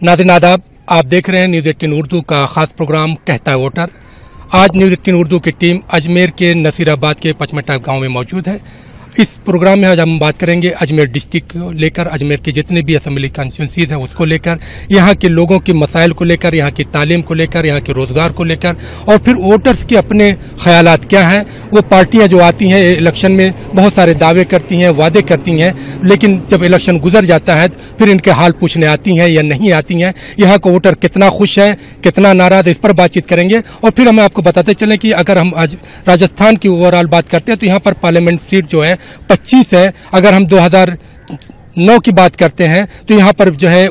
नाज़रीन आदाब, आप देख रहे हैं न्यूज़ 18 उर्दू का खास प्रोग्राम कहता है वोटर। आज न्यूज़ 18 उर्दू की टीम अजमेर के नसीराबाद के पचमटा गांव में मौजूद है। इस प्रोग्राम में आज हम बात करेंगे अजमेर डिस्ट्रिक्ट को लेकर, अजमेर के जितने भी असेंबली कॉन्स्टिट्यूंसीज हैं उसको लेकर, यहाँ के लोगों की मसाइल को लेकर, यहाँ की तालीम को लेकर, यहाँ के रोजगार को लेकर, और फिर वोटर्स के अपने ख्यालात क्या हैं। वो पार्टियां जो आती हैं इलेक्शन में बहुत सारे दावे करती हैं, वादे करती हैं, लेकिन जब इलेक्शन गुजर जाता है फिर इनके हाल पूछने आती हैं या नहीं आती हैं। यहाँ का वोटर कितना खुश है, कितना नाराज है, इस पर बातचीत करेंगे। और फिर हम आपको बताते चलें कि अगर हम आज राजस्थान की ओवरऑल बात करते हैं तो यहाँ पर पार्लियामेंट सीट जो है 25 है। अगर हम 2009 की बात करते हैं तो यहाँ पर जो है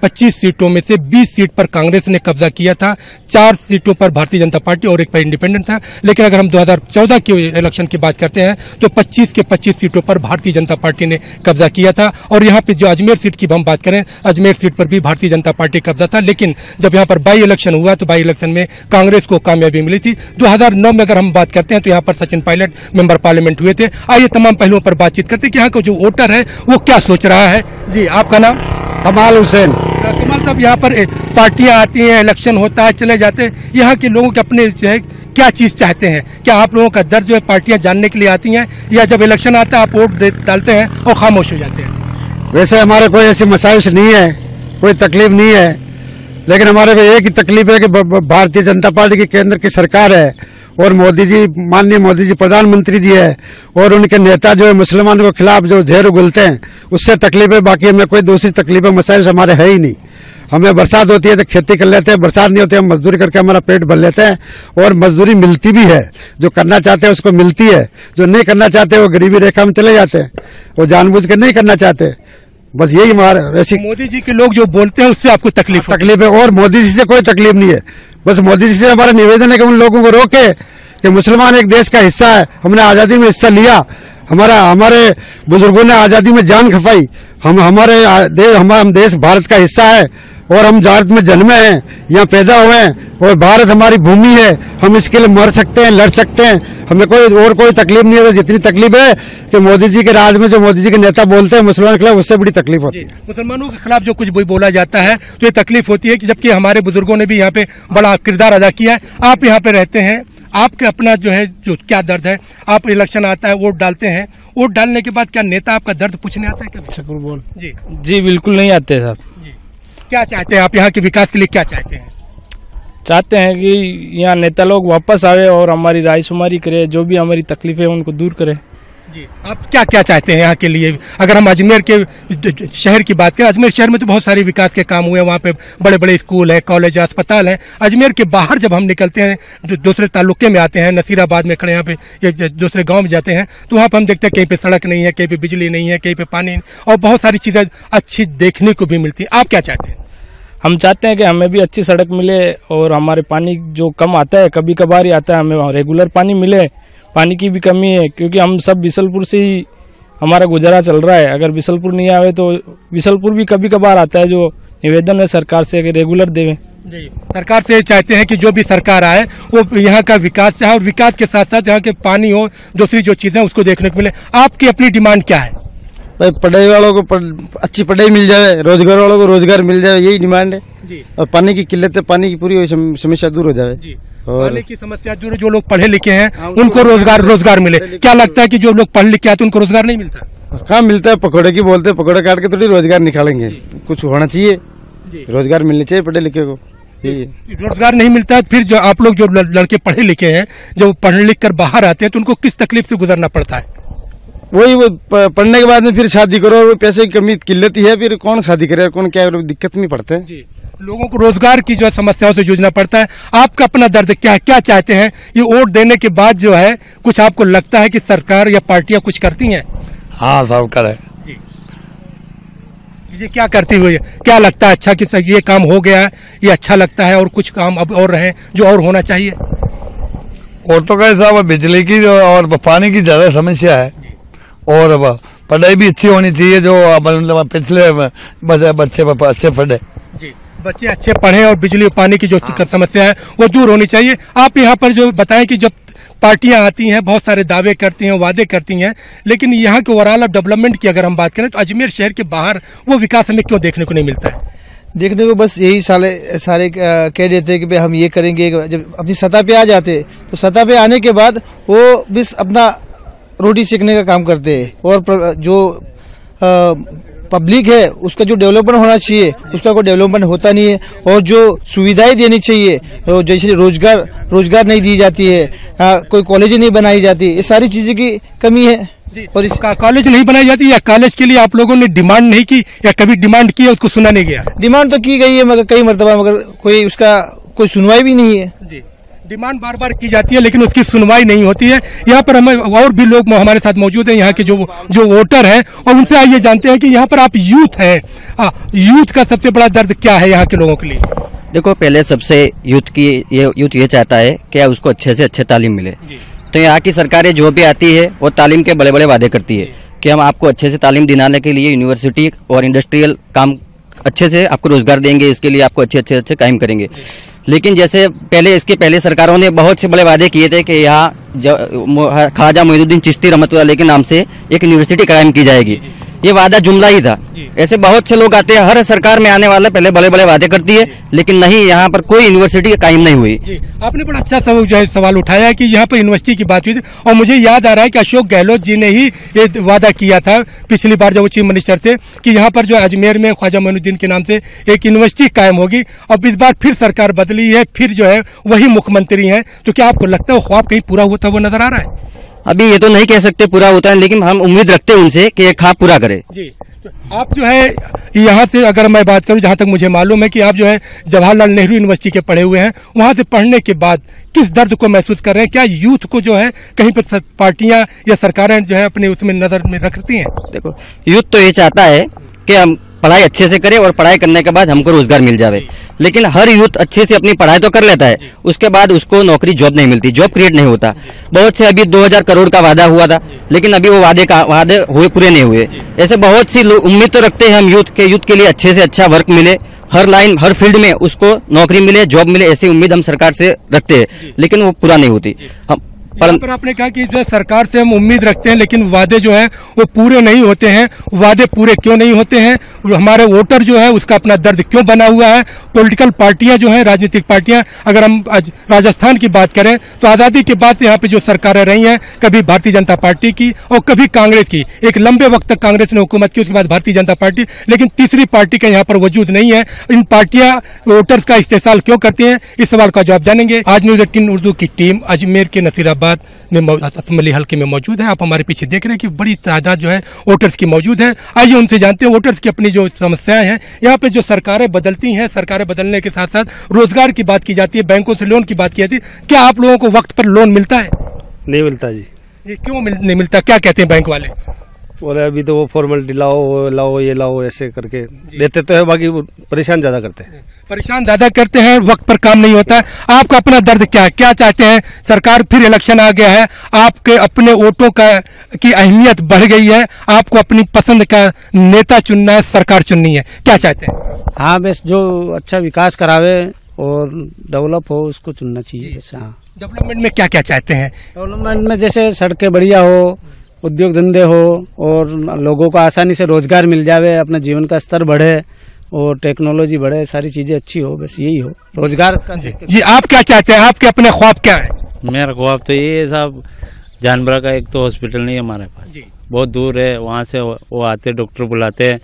25 सीटों में से 20 सीट पर कांग्रेस ने कब्जा किया था, 4 सीटों पर भारतीय जनता पार्टी और एक पर इंडिपेंडेंट था। लेकिन अगर हम 2014 के इलेक्शन की बात करते हैं तो 25 के 25 सीटों पर भारतीय जनता पार्टी ने कब्जा किया था। और यहाँ पे जो अजमेर सीट की हम बात करें, अजमेर सीट पर भी भारतीय जनता पार्टी कब्जा था। लेकिन जब यहाँ पर बाई इलेक्शन हुआ तो बाई इलेक्शन में कांग्रेस को कामयाबी मिली थी। 2009 में अगर हम बात करते हैं तो यहाँ पर सचिन पायलट मेंबर पार्लियामेंट हुए थे। आइए तमाम पहलुओं पर बातचीत करते हैं कि यहाँ का जो वोटर है वो क्या सोच रहा है। जी, आपका नाम? कमाल हुसैन। कमाल साहब, यहाँ पर पार्टियां आती हैं, इलेक्शन होता है, चले जाते हैं, यहाँ के लोगों के अपने जो है क्या चीज चाहते हैं? क्या आप लोगों का दर्द जो है पार्टियां जानने के लिए आती हैं, या जब इलेक्शन आता है आप वोट डालते हैं और खामोश हो जाते हैं? वैसे हमारे कोई ऐसी मसाइल नहीं है, कोई तकलीफ नहीं है, लेकिन हमारे को एक ही तकलीफ है कि भारतीय जनता पार्टी की केंद्र की सरकार है और मोदी जी, माननीय मोदी जी प्रधानमंत्री जी है, और उनके नेता जो है मुसलमानों के खिलाफ जो जहर उगलते हैं, उससे तकलीफ है। बाकी हमें कोई दूसरी तकलीफ है, मसाइल हमारे है ही नहीं। हमें बरसात होती है तो खेती कर लेते हैं, बरसात नहीं होती है हम मजदूरी करके हमारा पेट भर लेते हैं, और मजदूरी मिलती भी है। जो करना चाहते हैं उसको मिलती है, जो नहीं करना चाहते वो गरीबी रेखा में चले जाते हैं, वो जानबूझ कर नहीं करना चाहते। बस यही हमारा ऐसी मोदी जी के लोग जो बोलते हैं उससे आपको तकलीफ है, और मोदी जी से कोई तकलीफ नहीं है। बस मोदी जी से हमारा निवेदन है कि उन लोगों को रोके कि मुसलमान एक देश का हिस्सा है, हमने आजादी में हिस्सा लिया, हमारे बुजुर्गों ने आजादी में जान खपाई, हम देश भारत का हिस्सा है और हम भारत में जन्मे हैं, यहाँ पैदा हुए हैं, और भारत हमारी भूमि है, हम इसके लिए मर सकते हैं, लड़ सकते हैं, हमें कोई तकलीफ नहीं है। जितनी तकलीफ है कि मोदी जी के राज में जो मोदी जी के नेता बोलते हैं मुसलमानों के खिलाफ, उससे बड़ी तकलीफ होती है। मुसलमानों के खिलाफ जो कुछ भी बोला जाता है तो ये तकलीफ होती है कि जबकि हमारे बुजुर्गों ने भी यहाँ पे बड़ा किरदार अदा किया है। आप यहाँ पे रहते हैं, आपके अपना जो है जो क्या दर्द है? आप इलेक्शन आता है, वोट डालते हैं, वोट डालने के बाद क्या नेता आपका दर्द पूछने आता है कभी? शकूर बोल। जी बिल्कुल नहीं आते साहब। जी, क्या चाहते हैं आप? यहाँ के विकास के लिए क्या चाहते हैं? चाहते हैं कि यहाँ नेता लोग वापस आवे और हमारी रायशुमारी करे, जो भी हमारी तकलीफें उनको दूर करे। जी, आप क्या क्या चाहते हैं यहाँ के लिए? अगर हम अजमेर के शहर की बात करें, अजमेर शहर में तो बहुत सारे विकास के काम हुए हैं, वहाँ पे बड़े बड़े स्कूल है, कॉलेज, अस्पताल हैं। अजमेर के बाहर जब हम निकलते हैं, दूसरे तालुके में आते हैं, नसीराबाद में खड़े यहाँ पे दूसरे गाँव में जाते हैं, तो वहाँ पर हम देखते हैं कहीं पे सड़क नहीं है, कहीं पे बिजली नहीं है, कहीं पे पानी नहीं, और बहुत सारी चीज़ें अच्छी देखने को भी मिलती है। आप क्या चाहते हैं? हम चाहते हैं कि हमें भी अच्छी सड़क मिले और हमारे पानी जो कम आता है, कभी कभार ही आता है, हमें रेगुलर पानी मिले। पानी की भी कमी है क्योंकि हम सब बिसलपुर से ही हमारा गुजारा चल रहा है। अगर बिसलपुर नहीं आवे तो बिसलपुर भी कभी कभार आता है। जो निवेदन है सरकार से कि रेगुलर देवे। जी, सरकार से चाहते हैं कि जो भी सरकार आए वो यहाँ का विकास चाहे, और विकास के साथ साथ यहाँ के पानी हो, दूसरी जो चीजें उसको देखने को मिले। आपकी अपनी डिमांड क्या है? भाई, पढ़ाई वालों को अच्छी पढ़ाई मिल जाए, रोजगार वालों को रोजगार मिल जाए, यही डिमांड है जी। और पानी की किल्लत है, पानी की पूरी समस्या दूर हो जाए जी। और पानी की समस्या दूर, जो लोग पढ़े लिखे हैं उनको रोजगार मिले। क्या लगता है कि जो लोग पढ़े लिखे आते उनको रोजगार नहीं मिलता? कहाँ मिलता है? पकौड़े की बोलते, पकौड़े काट के थोड़ी रोजगार निकालेंगे। कुछ होना चाहिए, रोजगार मिलनी चाहिए पढ़े लिखे को। रोजगार नहीं मिलता, फिर जो आप लोग जो लड़के पढ़े लिखे हैं, जब पढ़ लिख कर बाहर आते हैं तो उनको किस तकलीफ से गुजरना पड़ता है? वही वो पढ़ने के बाद में फिर शादी करो, और पैसे की कमी किल्लत ही है, फिर कौन शादी करे, कौन क्या, दिक्कत नहीं पड़ता है जी। लोगों को रोजगार की जो समस्याओं से जूझना पड़ता है। आपका अपना दर्द क्या है? क्या चाहते हैं? ये वोट देने के बाद जो है कुछ आपको लगता है कि सरकार या पार्टियां कुछ करती हैं? हाँ, सब करे जी। ये क्या करती हुई है? क्या लगता है अच्छा कि ये काम हो गया है, ये अच्छा लगता है, और कुछ काम अब और रहे जो और होना चाहिए? और तो कैसा साहब, बिजली की और पानी की ज्यादा समस्या है, और पढ़ाई भी अच्छी होनी चाहिए, जो मतलब पिछले बच्चे अच्छे पढ़े जी, बच्चे अच्छे पढ़े, और बिजली और पानी की जो समस्या है वो दूर होनी चाहिए। आप यहाँ पर जो बताएं कि जब पार्टियां आती हैं, बहुत सारे दावे करती हैं, वादे करती हैं, लेकिन यहाँ के ओवरऑल डेवलपमेंट की अगर हम बात करें तो अजमेर शहर के बाहर वो विकास हमें क्यों देखने को नहीं मिलता है? देखने को बस यही सारे कह देते हैं कि भाई हम ये करेंगे। जब अपनी सतह पे आ जाते तो सतह पे आने के बाद वो बस अपना रोटी सेकने का काम करते हैं, और जो पब्लिक है उसका जो डेवलपमेंट होना चाहिए उसका कोई डेवलपमेंट होता नहीं है, और जो सुविधाएं देनी चाहिए तो जैसे रोजगार नहीं दी जाती है, कोई कॉलेज नहीं बनाई जाती, ये सारी चीजें की कमी है। और इसका कॉलेज नहीं बनाई जाती, या कॉलेज के लिए आप लोगों ने डिमांड नहीं की, या कभी डिमांड की है उसको सुना नहीं गया? डिमांड तो की गई है मगर कई मरतबा, मगर कोई सुनवाई भी नहीं है जी। डिमांड बार बार की जाती है लेकिन उसकी सुनवाई नहीं होती है। यहाँ पर हमें और भी लोग हमारे साथ मौजूद हैं, यहाँ के जो वोटर हैं, और उनसे आइए जानते हैं कि यहाँ पर आप यूथ हैं, यूथ का सबसे बड़ा दर्द क्या है यहाँ के लोगों के लिए? देखो, पहले सबसे यूथ ये चाहता है कि उसको अच्छे से अच्छे तालीम मिले। तो यहाँ की सरकारें जो भी आती है वो तालीम के बड़े बड़े वादे करती है कि हम आपको अच्छे से तालीम दिलाने के लिए यूनिवर्सिटी और इंडस्ट्रियल काम अच्छे से आपको रोजगार देंगे, इसके लिए आपको अच्छे कायम करेंगे। लेकिन जैसे इसके पहले सरकारों ने बहुत से बड़े वादे किए थे कि यहाँ ख्वाजा मोइनुद्दीन चिश्ती रहमतुल्लाह अलैह के नाम से एक यूनिवर्सिटी कायम की जाएगी। ये वादा जुमला ही था। ऐसे बहुत से लोग आते हैं, हर सरकार में आने वाले पहले बड़े बड़े वादे करती है, लेकिन नहीं, यहाँ पर कोई यूनिवर्सिटी कायम नहीं हुई। आपने बड़ा अच्छा सवाल उठाया है कि यहाँ पर यूनिवर्सिटी की बात हुई थी, और मुझे याद आ रहा है कि अशोक गहलोत जी ने ही ये वादा किया था पिछली बार जब वो चीफ मिनिस्टर थे कि यहाँ पर जो अजमेर में ख्वाजा मोइनुद्दीन के नाम से एक यूनिवर्सिटी कायम होगी। अब इस बार फिर सरकार बदली है, फिर जो है वही मुख्यमंत्री है, तो क्या आपको लगता है वो ख्वाब कहीं पूरा होता हुआ नजर आ रहा है? अभी ये तो नहीं कह सकते पूरा होता है, लेकिन हम उम्मीद रखते हैं उनसे कि ये ख्वाब पूरा करे। जी। तो आप जो है यहाँ से अगर मैं बात करूँ, जहाँ तक मुझे मालूम है कि आप जो है जवाहरलाल नेहरू यूनिवर्सिटी के पढ़े हुए हैं, वहाँ से पढ़ने के बाद किस दर्द को महसूस कर रहे हैं? क्या यूथ को जो है कहीं पर पार्टियां या सरकारें जो है अपने उसमें नजर में रखती हैं? देखो, यूथ तो ये चाहता है कि हम पढ़ाई अच्छे से करें और पढ़ाई करने के बाद हमको रोजगार मिल जावे, लेकिन हर यूथ अच्छे से अपनी पढ़ाई तो कर लेता है, उसके बाद उसको नौकरी जॉब नहीं मिलती, जॉब क्रिएट नहीं होता। बहुत से अभी 2000 करोड़ का वादा हुआ था, लेकिन अभी वो वादे हुए पूरे नहीं हुए। ऐसे बहुत सी उम्मीद तो रखते हैं हम यूथ के लिए अच्छे से अच्छा वर्क मिले, हर फील्ड में उसको नौकरी मिले, जॉब मिले, ऐसी उम्मीद हम सरकार से रखते हैं, लेकिन वो पूरा नहीं होती। पर आपने कहा कि जो सरकार से हम उम्मीद रखते हैं लेकिन वादे जो है वो पूरे नहीं होते हैं। वादे पूरे क्यों नहीं होते हैं? हमारे वोटर जो है उसका अपना दर्द क्यों बना हुआ है? पॉलिटिकल पार्टियां जो है, राजनीतिक पार्टियां, अगर हम आज राजस्थान की बात करें तो आजादी के बाद से यहाँ पे जो सरकारें रही हैं, कभी भारतीय जनता पार्टी की और कभी कांग्रेस की, एक लंबे वक्त तक कांग्रेस ने हुकूमत की, उसके बाद भारतीय जनता पार्टी, लेकिन तीसरी पार्टी का यहाँ पर वजूद नहीं है। इन पार्टियां वोटर्स का इस्तेमाल क्यों करती हैं? इस सवाल का जवाब जानेंगे। आज न्यूज 18 उर्दू की टीम अजमेर के नसीराबाद में असम्बली हल्के में मौजूद है। आप हमारे पीछे देख रहे हैं कि बड़ी तादाद जो है वोटर्स की मौजूद है। आइए उनसे जानते हैं वोटर्स की अपनी जो समस्याएं हैं। यहाँ पे जो सरकारें बदलती हैं, सरकारें बदलने के साथ साथ रोजगार की बात की जाती है, बैंकों से लोन की बात की जाती है, क्या आप लोगों को वक्त पर लोन मिलता है? नहीं मिलता जी। ये क्यों नहीं मिलता? क्या कहते हैं बैंक वाले? बोले अभी तो वो फॉर्मेलिटी लाओ ये लाओ ऐसे करके देते तो है, बाकी परेशान ज्यादा करते हैं। परेशान ज्यादा करते हैं, वक्त पर काम नहीं होता है। आपका अपना दर्द क्या है? क्या चाहते हैं? सरकार फिर इलेक्शन आ गया है, आपके अपने वोटों की अहमियत बढ़ गई है, आपको अपनी पसंद का नेता चुनना है, सरकार चुननी है, क्या चाहते हैं? हाँ, बस जो अच्छा विकास करावे और डेवलप हो उसको चुनना चाहिए। बस हाँ। डेवलपमेंट में क्या क्या चाहते हैं? डेवलपमेंट में जैसे सड़कें बढ़िया हो, उद्योग धंधे हो, और लोगों को आसानी से रोजगार मिल जावे, अपना जीवन का स्तर बढ़े और टेक्नोलॉजी बढ़े, सारी चीजें अच्छी हो, बस यही हो रोजगार का। जी, आप क्या चाहते हैं? आपके अपने ख्वाब क्या है? मेरा ख्वाब तो ये है साहब, जानबरा का एक तो हॉस्पिटल नहीं है हमारे पास, बहुत दूर है, वहाँ से वो आते डॉक्टर बुलाते हैं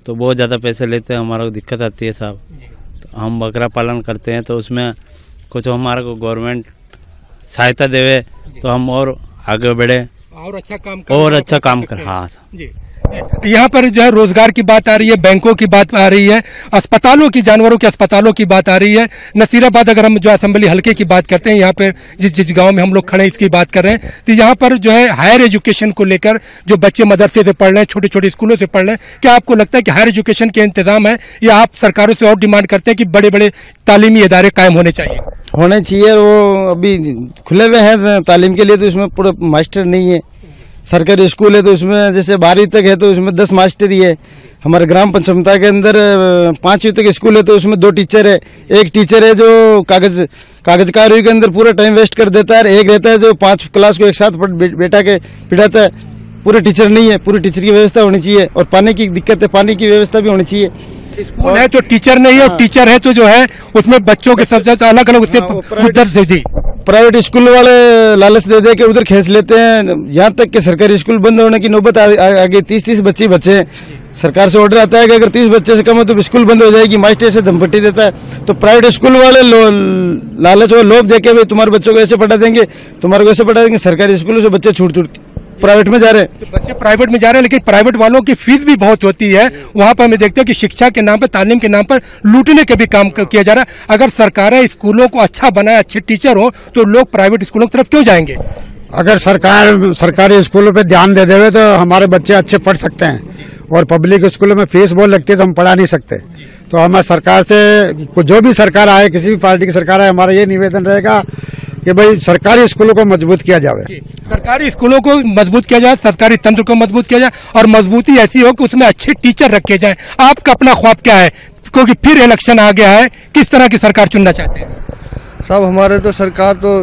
तो बहुत ज़्यादा पैसे लेते हैं, हमारा को दिक्कत आती है साहब। तो हम बकरा पालन करते हैं तो उसमें कुछ हमारा को गवर्नमेंट सहायता देवे तो हम और आगे बढ़े और अच्छा काम कर। हाँ जी। यहाँ पर जो है रोजगार की बात आ रही है, बैंकों की बात आ रही है, अस्पतालों की, जानवरों के अस्पतालों की बात आ रही है। नसीराबाद अगर हम जो असेंबली हल्के की बात करते हैं, यहाँ पर जिस गांव में हम लोग खड़े इसकी बात कर रहे हैं, तो यहाँ पर जो है हायर एजुकेशन को लेकर जो बच्चे मदरसे से पढ़ रहे हैं, छोटे छोटे स्कूलों से पढ़ रहे हैं, क्या आपको लगता है कि हायर एजुकेशन के इंतजाम है, या आप सरकारों से और डिमांड करते हैं कि बड़े बड़े तालीमी इदारे कायम होने चाहिए? होने चाहिए। वो अभी खुले हुए हैं तालीम के लिए, तो उसमें पूरा मास्टर नहीं है। सरकारी स्कूल है तो उसमें जैसे 12वीं तक है तो उसमें 10 मास्टर ही है। हमारे ग्राम पंचायत के अंदर 5वीं तक स्कूल है तो उसमें 2 टीचर है। एक टीचर है जो कागज कार्यों के अंदर पूरा टाइम वेस्ट कर देता है, एक रहता है जो 5 क्लास को एक साथ बैठा के पिटाता है। पूरे टीचर नहीं है, पूरी टीचर की व्यवस्था होनी चाहिए। और पानी की दिक्कत है, पानी की व्यवस्था भी होनी चाहिए। स्कूल है तो टीचर नहीं है, और टीचर है तो जो है उसमें बच्चों के सब्जेक्ट अलग अलग उससे जी प्राइवेट स्कूल वाले लालच दे के उधर खींच लेते हैं। यहाँ तक कि सरकारी स्कूल बंद होने की नौबत आगे 30-30 बच्चे सरकार से ऑर्डर आता है कि अगर 30 बच्चे से कम हो तो स्कूल बंद हो जाएगी, मास्टर से धमपट्टी देता है। तो प्राइवेट स्कूल वाले लालच और लोभ देके भाई तुम्हारे बच्चों को ऐसे पढ़ा देंगे, तुम्हारे को ऐसे पढ़ा देंगे। सरकारी स्कूलों से बच्चे छूट प्राइवेट में जा रहे हैं, तो बच्चे प्राइवेट में जा रहे हैं, लेकिन प्राइवेट वालों की फीस भी बहुत होती है। वहां पर हमें देखते हैं कि शिक्षा के नाम पर, तालीम के नाम पर लूटने के भी काम किया जा रहा है। अगर सरकारें स्कूलों को अच्छा बनाए, अच्छे टीचर हो, तो लोग प्राइवेट स्कूलों की तरफ क्यों जाएंगे? अगर सरकार सरकारी स्कूलों पे ध्यान दे देवे तो हमारे बच्चे अच्छे पढ़ सकते हैं, और पब्लिक स्कूलों में फीस बहुत लगती है तो हम पढ़ा नहीं सकते। तो हमें सरकार से, जो भी सरकार आए, किसी भी पार्टी की सरकार आए, हमारा ये निवेदन रहेगा कि भाई सरकारी स्कूलों को मजबूत किया जाए, सरकारी स्कूलों को मजबूत किया जाए, सरकारी तंत्र को मजबूत किया जाए, और मजबूती ऐसी हो कि उसमें अच्छे टीचर रखे जाएं। आपका अपना ख्वाब क्या है? क्योंकि फिर इलेक्शन आ गया है, किस तरह की सरकार चुनना चाहते हैं? साहब हमारे तो सरकार तो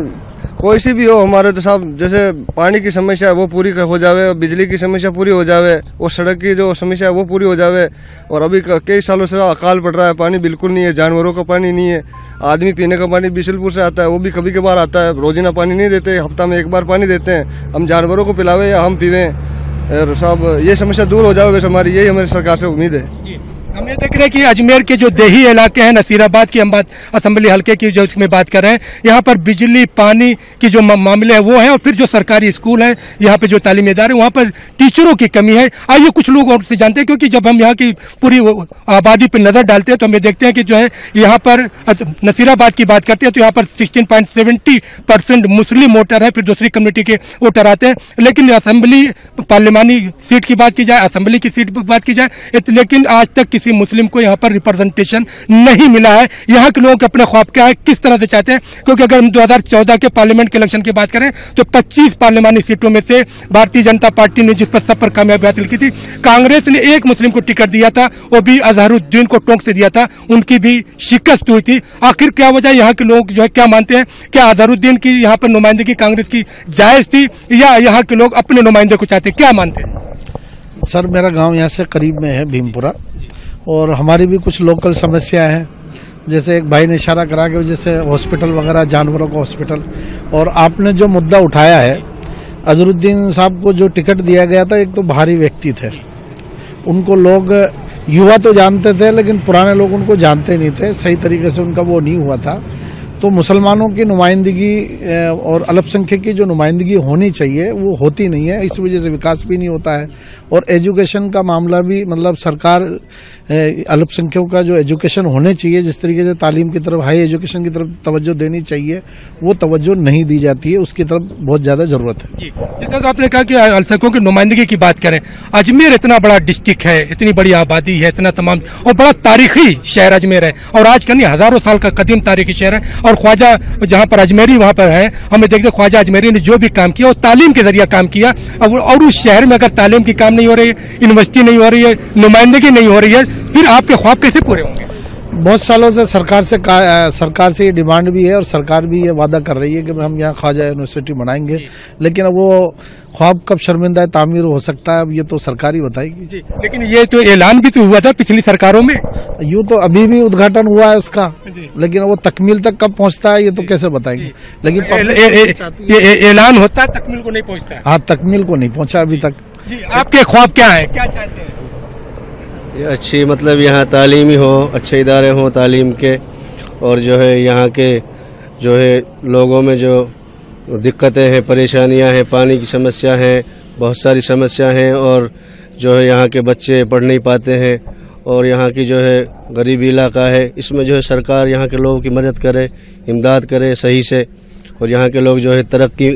कोई सी भी हो, हमारे तो साहब जैसे पानी की समस्या है वो पूरी हो जावे, बिजली की समस्या पूरी हो जावे, और सड़क की जो समस्या है वो पूरी हो जावे। और अभी कई सालों से अकाल पड़ रहा है, पानी बिल्कुल नहीं है, जानवरों का पानी नहीं है, आदमी पीने का पानी बिशलपुर से आता है, वो भी कभी कभार आता है, रोजाना पानी नहीं देते, हफ्ता में एक बार पानी देते हैं। हम जानवरों को पिलावे या हम पीवें, और साहब ये समस्या दूर हो जावे, बस हमारी यही हमारी सरकार से उम्मीद है। हम ये देख रहे हैं कि अजमेर के जो देही इलाके हैं, नसीराबाद की हम बात, असेंबली हल्के की जो उसमें बात कर रहे हैं, यहाँ पर बिजली पानी की जो मामले हैं वो है, और फिर जो सरकारी स्कूल है, यहाँ पे जो तालीमी इदारे, वहाँ पर टीचरों की कमी है। आइए कुछ लोग और से जानते हैं, क्योंकि जब हम यहाँ की पूरी आबादी पर नजर डालते हैं तो हमें देखते हैं कि जो है यहाँ पर नसीराबाद की बात करते हैं तो यहाँ पर 16.70% मुस्लिम वोटर है, फिर दूसरी कम्युनिटी के वोटर आते हैं। लेकिन असेंबली पार्लिमानी सीट की बात की जाए, असेंबली की सीट की बात की जाए, लेकिन आज तक किसी मुस्लिम को यहाँ पर रिप्रेजेंटेशन नहीं मिला है। यहाँ के लोगों के अपने ख्वाब क्या है, किस तरह से चाहते हैं? क्योंकि अगर हम 2014 के पार्लियामेंट के इलेक्शन की बात करें तो 25 पार्लियामानी सीटों में से भारतीय जनता पार्टी ने जिस पर सब पर कामयाबी हासिल की थी, कांग्रेस ने एक मुस्लिम को टिकट दिया था, वो भी अजहरुद्दीन को टोंक से दिया था, उनकी भी शिकस्त हुई थी। आखिर क्या वजह? यहाँ के लोग जो है क्या मानते हैं? क्या अजहरुद्दीन की यहाँ पर नुमाइंदगी कांग्रेस की जायज थी, या यहाँ के लोग अपने नुमाइंदे को चाहते हैं? क्या मानते हैं? सर मेरा गाँव यहाँ से करीब में है, भीमपुरा, और हमारी भी कुछ लोकल समस्या है। जैसे एक भाई ने इशारा करा कि जैसे हॉस्पिटल वगैरह, जानवरों का हॉस्पिटल, और आपने जो मुद्दा उठाया है, अजहरुद्दीन साहब को जो टिकट दिया गया था, एक तो बाहरी व्यक्ति थे, उनको लोग युवा तो जानते थे लेकिन पुराने लोग उनको जानते नहीं थे, सही तरीके से उनका वो नहीं हुआ था। तो मुसलमानों की नुमाइंदगी और अल्पसंख्यक की जो नुमाइंदगी होनी चाहिए वो होती नहीं है, इस वजह से विकास भी नहीं होता है। और एजुकेशन का मामला भी, मतलब सरकार अल्पसंख्यकों का जो एजुकेशन होने चाहिए, जिस तरीके से तालीम की तरफ, हाई एजुकेशन की तरफ तवज्जो देनी चाहिए, वो तवज्जो नहीं दी जाती है, उसकी तरफ बहुत ज्यादा जरूरत है। जैसा तो आपने कहा कि अल्पसंख्यकों की नुमाइंदगी की बात करें, अजमेर इतना बड़ा डिस्ट्रिक्ट है, इतनी बड़ी आबादी है, इतना तमाम, और बड़ा तारीखी शहर अजमेर है, और आज का नहीं हजारों साल का कदीम तारीखी शहर है। और ख्वाजा जहाँ पर अजमेरी वहाँ पर है, हमें देखते ख्वाजा अजमेरी ने जो भी काम किया वो तालीम के जरिए काम किया। और उस शहर में अगर तालीम की काम नहीं हो रही है, यूनिवर्सिटी नहीं हो रही है, नुमाइंदगी नहीं हो रही है, फिर आपके ख्वाब कैसे पूरे होंगे? बहुत सालों से सरकार से ये डिमांड भी है, और सरकार भी ये वादा कर रही है कि हम यहाँ ख्वाजा यूनिवर्सिटी बनाएंगे, लेकिन अब वो ख्वाब कब शर्मिंदा तामीर हो सकता है, अब ये तो सरकार ही बताएगी। लेकिन ये तो ऐलान भी तो हुआ था पिछली सरकारों में, यूँ तो अभी भी उद्घाटन हुआ है उसका, लेकिन वो तकमील तक कब पहुँचता है ये तो कैसे बताएंगे। लेकिन ऐलान होता है, तकमील को नहीं पहुँचता। हाँ, तकमील को नहीं पहुँचा अभी तक। आपके ख्वाब क्या है, क्या चाहते हैं? अच्छी, मतलब यहाँ तालीमी हो, अच्छे इदारे हों तालीम के, और जो है यहाँ के जो है लोगों में जो दिक्कतें हैं, परेशानियाँ हैं, पानी की समस्या है, बहुत सारी समस्या हैं, और जो है यहाँ के बच्चे पढ़ नहीं पाते हैं, और यहाँ की जो है गरीबी इलाका है, इसमें जो है सरकार यहाँ के लोगों की मदद करे, इमदाद करे सही से, और यहाँ के लोग जो है तरक्की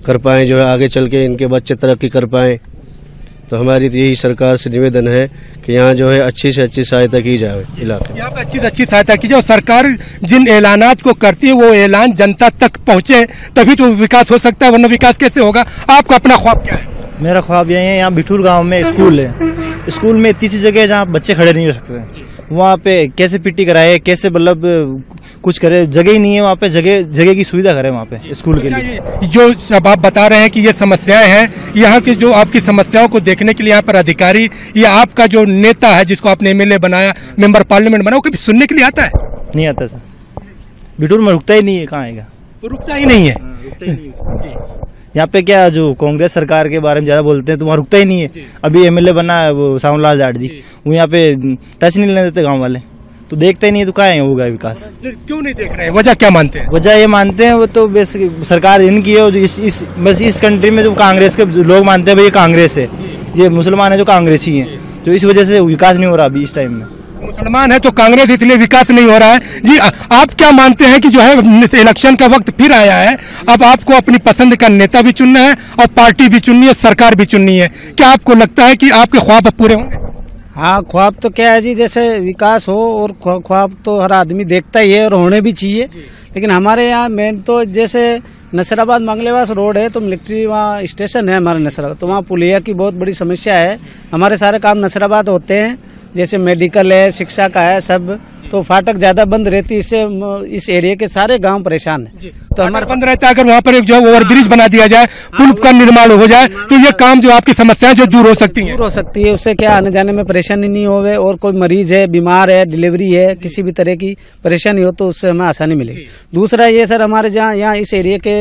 कर पाएँ, जो है आगे चल के इनके बच्चे तरक्की कर पाएँ। तो हमारी तो यही सरकार से निवेदन है कि यहाँ जो है अच्छी से अच्छी सहायता की जाए इलाके, यहाँ पे अच्छी से अच्छी सहायता की जाए। सरकार जिन ऐलानात को करती है वो ऐलान जनता तक पहुँचे, तभी तो विकास हो सकता है, वरना विकास कैसे होगा? आपका अपना ख्वाब क्या है? मेरा ख्वाब यही है, यहाँ बिठूर गांव में स्कूल है, स्कूल में इतनी सी जगह है जहाँ बच्चे खड़े नहीं रह सकते, वहाँ पे कैसे पीटी कराए, कैसे मतलब कुछ करे, जगह ही नहीं है वहाँ पे, जगह की सुविधा करे वहाँ पे स्कूल के लिए। जो सब आप बता रहे हैं कि ये समस्याएं हैं, यहाँ की जो आपकी समस्याओं को देखने के लिए यहाँ पर अधिकारी या आपका जो नेता है जिसको आपने एमएलए बनाया, मेंबर पार्लियामेंट बनाया, वो कभी सुनने के लिए आता है? नहीं आता सर, बिठूर में रुकता ही नहीं है, कहाँ आएगा, रुकता ही नहीं है। यहाँ पे क्या जो कांग्रेस सरकार के बारे में ज्यादा बोलते हैं तो वहाँ रुकता ही नहीं है। अभी एमएलए बना है वो सावनलाल जाट जी, वो यहाँ पे टच नहीं लेने देते गांव वाले, तो देखते ही नहीं, तो कहाँ होगा विकास? क्यों नहीं देख रहे हैं? वजह क्या मानते हैं? वजह ये मानते हैं वो तो बेसिक सरकार इनकी है, बस इस कंट्री में जो कांग्रेस के लोग मानते हैं भाई ये कांग्रेस है, ये मुसलमान है जो कांग्रेसी है, तो इस वजह से विकास नहीं हो रहा अभी इस टाइम में। मुसलमान है तो कांग्रेस, इसलिए विकास नहीं हो रहा है। जी आप क्या मानते हैं कि जो है इलेक्शन का वक्त फिर आया है, अब आपको अपनी पसंद का नेता भी चुनना है और पार्टी भी चुननी है, सरकार भी चुननी है, क्या आपको लगता है कि आपके ख्वाब अब पूरे होंगे? हाँ, ख्वाब तो क्या है जी, जैसे विकास हो, और ख्वाब तो हर आदमी देखता ही है और होने भी चाहिए, लेकिन हमारे यहाँ मेन तो जैसे नसीराबाद मंगलेवास रोड है तो मिलिट्री वहाँ स्टेशन है हमारे नसीराबाद, तो वहाँ पुलिया की बहुत बड़ी समस्या है। हमारे सारे काम नसीराबाद होते हैं, जैसे मेडिकल है, शिक्षा का है, सब, तो फाटक ज्यादा बंद रहती है, इससे इस एरिया के सारे गांव परेशान है। तो हमारे बंद रहता है, अगर वहाँ पर एक जो ओवरब्रिज बना दिया जाए, पुल का निर्माण हो जाए, तो ये काम जो आपकी समस्याएं जो दूर हो सकती हैं। दूर हो सकती है, उससे क्या आने जाने में परेशानी नहीं होवे, और कोई मरीज है, बीमार है, डिलीवरी है, किसी भी तरह की परेशानी हो तो उससे हमें आसानी मिलेगी। दूसरा ये सर, हमारे यहाँ इस एरिया के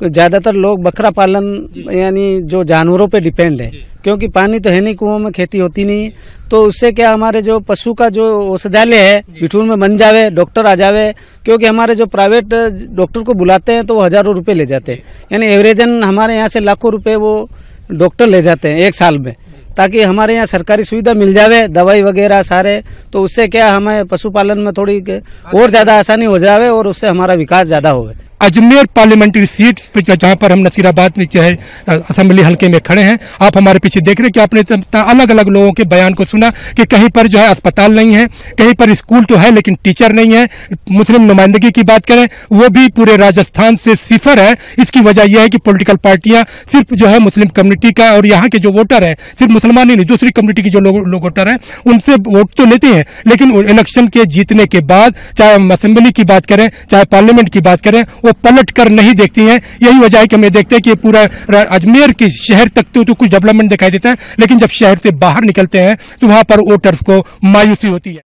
ज्यादातर लोग बकरा पालन यानी जो जानवरों पे डिपेंड है, क्योंकि पानी तो है नहीं, कुओं में खेती होती नहीं, तो उससे क्या हमारे जो पशु का जो औषधालय है बिठूर में बन जावे, डॉक्टर आ जावे, क्योंकि हमारे जो प्राइवेट डॉक्टर को बुलाते हैं तो वो हजारों रुपए ले जाते हैं, यानी एवरेजन हमारे यहाँ से लाखों रुपए वो डॉक्टर ले जाते हैं एक साल में, ताकि हमारे यहाँ सरकारी सुविधा मिल जावे, दवाई वगैरह सारे, तो उससे क्या हमें पशुपालन में थोड़ी और ज्यादा आसानी हो जावे और उससे हमारा विकास ज्यादा होवे। अजमेर पार्लियामेंट्री सीट पे जहाँ पर हम नसीराबाद में जो है असेंबली हल्के में खड़े हैं, आप हमारे पीछे देख रहे हैं कि आपने अलग अलग लोगों के बयान को सुना कि कहीं पर जो है अस्पताल नहीं है, कहीं पर स्कूल तो है लेकिन टीचर नहीं है। मुस्लिम नुमाइंदगी की बात करें, वो भी पूरे राजस्थान से सिफर है। इसकी वजह यह है कि पॉलिटिकल पार्टियां सिर्फ जो है मुस्लिम कम्युनिटी का, और यहाँ के जो वोटर है सिर्फ मुसलमान ही नहीं, दूसरी कम्युनिटी की जो लोग वोटर है उनसे वोट तो लेते हैं, लेकिन इलेक्शन के जीतने के बाद चाहे असेंबली की बात करें चाहे पार्लियामेंट की बात करें, वो पलट कर नहीं देखती हैं। यही वजह है कि हमें देखते हैं कि पूरा अजमेर के शहर तक तो कुछ डेवलपमेंट दिखाई देता है, लेकिन जब शहर से बाहर निकलते हैं तो वहां पर वोटर्स को मायूसी होती है।